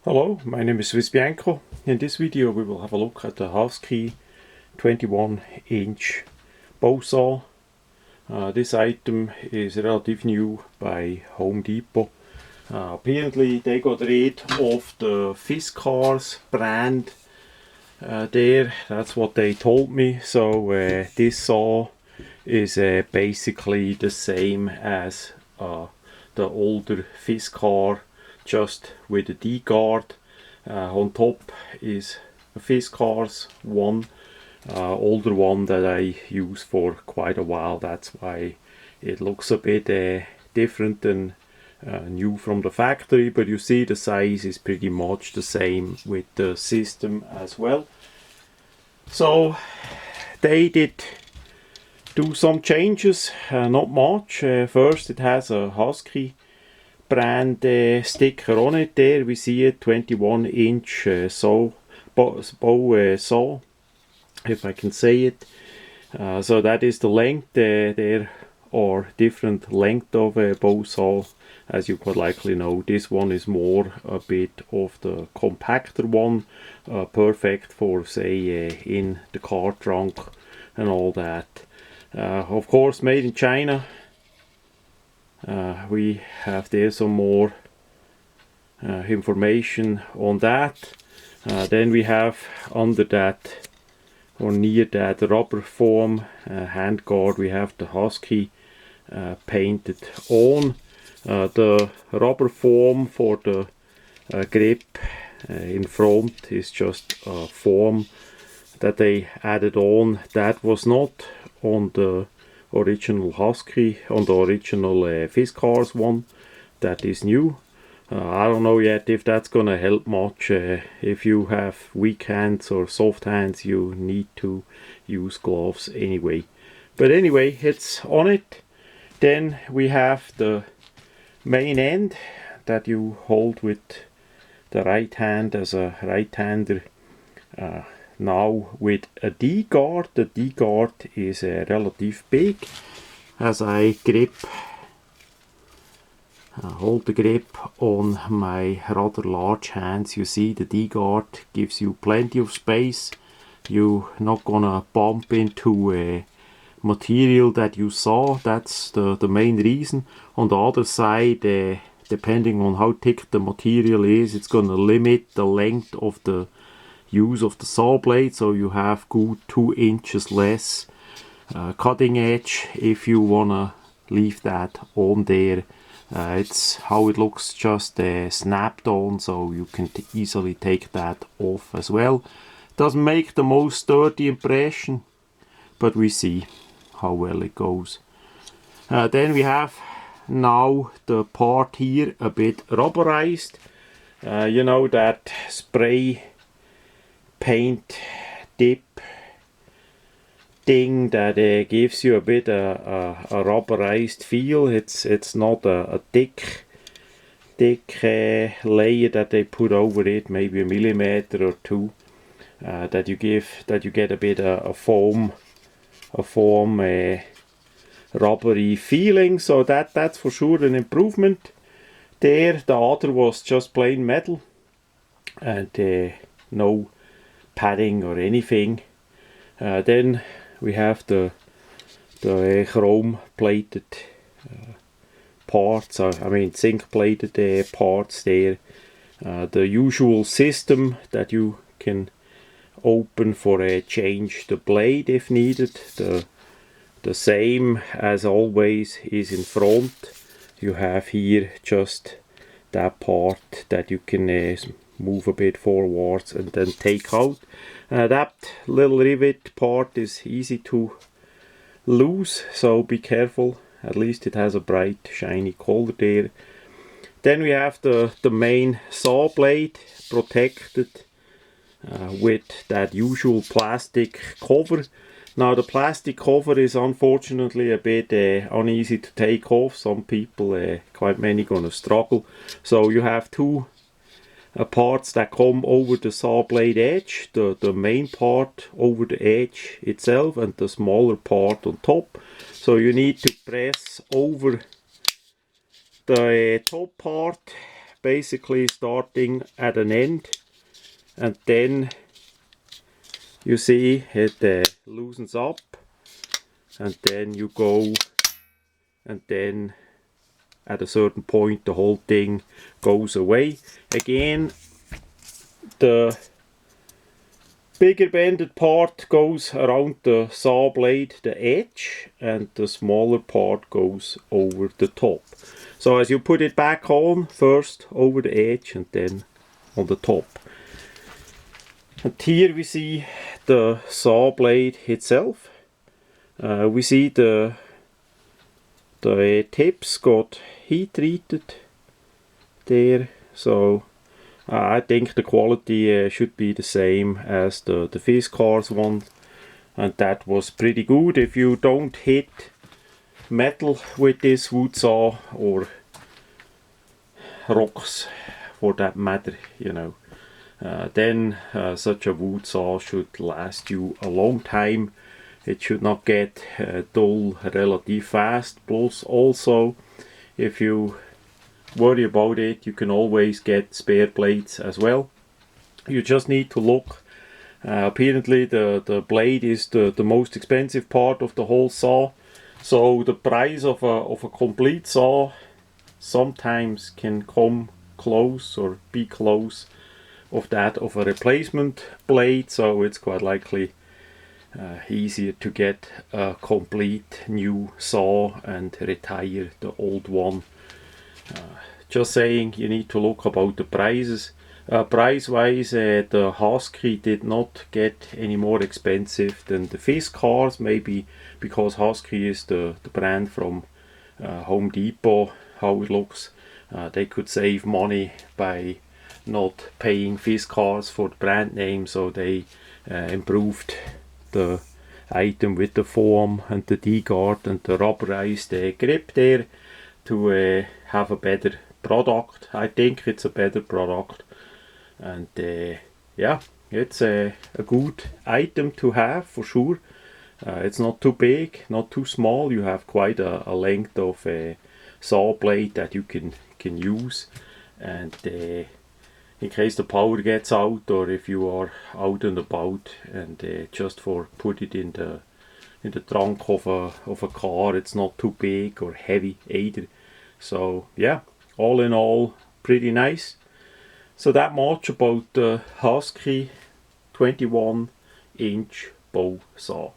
Hello, my name is Bianco. In this video we will have a look at the Husky 21-inch bow saw. This item is relatively new by Home Depot. Apparently they got rid of the Husky brand there, that's what they told me. So this saw is basically the same as the older Husky, just with a D-guard. On top is a Husky's one, older one that I use for quite a while. That's why it looks a bit different than new from the factory, but you see the size is pretty much the same with the system as well. So they did do some changes, not much. First it has a Husky brand sticker on it. There we see it, 21-inch bow saw, if I can say it. So that is the length. There are different length of a bow saw, as you quite likely know. This one is more a bit of the compactor one, perfect for say in the car trunk and all that. Of course made in China. We have there some more information on that. Then we have under that, or near that rubber foam handguard, we have the Husky painted on. The rubber foam for the grip in front is just a foam that they added on. That was not on the original Husky, on the original Husky's one. That is new. I don't know yet if that's gonna help much. If you have weak hands or soft hands, you need to use gloves anyway. But anyway, it's on it. Then we have the main end that you hold with the right hand as a right-hander. Now with a D-guard. The D-guard is relative big. As I hold the grip on my rather large hands, you see the D-guard gives you plenty of space. You're not gonna bump into a material that you saw. That's the main reason. On the other side, depending on how thick the material is, it's gonna limit the length of the use of the saw blade, so you have good 2 inches less cutting edge if you wanna leave that on there. It's how it looks, just snapped on, so you can easily take that off as well. Doesn't make the most sturdy impression, but we see how well it goes. Then we have now the part here a bit rubberized. You know that spray paint dip thing that gives you a bit a rubberized feel. It's not a thick layer that they put over it, maybe a millimeter or two, that you get a bit a foam rubbery feeling. So that's for sure an improvement. There the other was just plain metal and no padding or anything. Then we have the chrome plated parts, I mean zinc plated parts there. The usual system that you can open for a change the blade if needed. The same as always is in front. You have here just that part that you can move a bit forwards and then take out. That little rivet part is easy to lose, so be careful. At least it has a bright shiny color there. Then we have the main saw blade protected with that usual plastic cover. Now the plastic cover is unfortunately a bit uneasy to take off. Some people, quite many, gonna struggle. So you have two parts that come over the saw blade edge, the main part over the edge itself and the smaller part on top. So you need to press over the top part basically starting at an end, and then you see it loosens up, and then you go, and then at a certain point the whole thing goes away. Again, the bigger bended part goes around the saw blade, the edge, and the smaller part goes over the top. So as you put it back on, first over the edge and then on the top. And here we see the saw blade itself. We see the tips got heat treated there, so I think the quality should be the same as the Fiskars one, and that was pretty good. If you don't hit metal with this wood saw, or rocks for that matter, you know, then such a wood saw should last you a long time. It should not get dull relatively fast. Plus also, if you worry about it, you can always get spare blades as well. You just need to look. Apparently the blade is the most expensive part of the whole saw, so the price of a complete saw sometimes can come close or be close of that of a replacement blade, so it's quite likely easier to get a complete new saw and retire the old one. Just saying, you need to look about the prices. Price wise, the Husky did not get any more expensive than the Fiskars, maybe because Husky is the brand from Home Depot. How it looks, they could save money by not paying Fiskars for the brand name, so they improved the item with the foam and the D-guard and the rubberized grip there to have a better product. I think it's a better product, and yeah, it's a good item to have for sure. It's not too big, not too small. You have quite a length of saw blade that you can use, and in case the power gets out, or if you are out and about, and just for put it in the trunk of a car, it's not too big or heavy either. So yeah, all in all, pretty nice. So that much about the Husky 21-inch bow saw.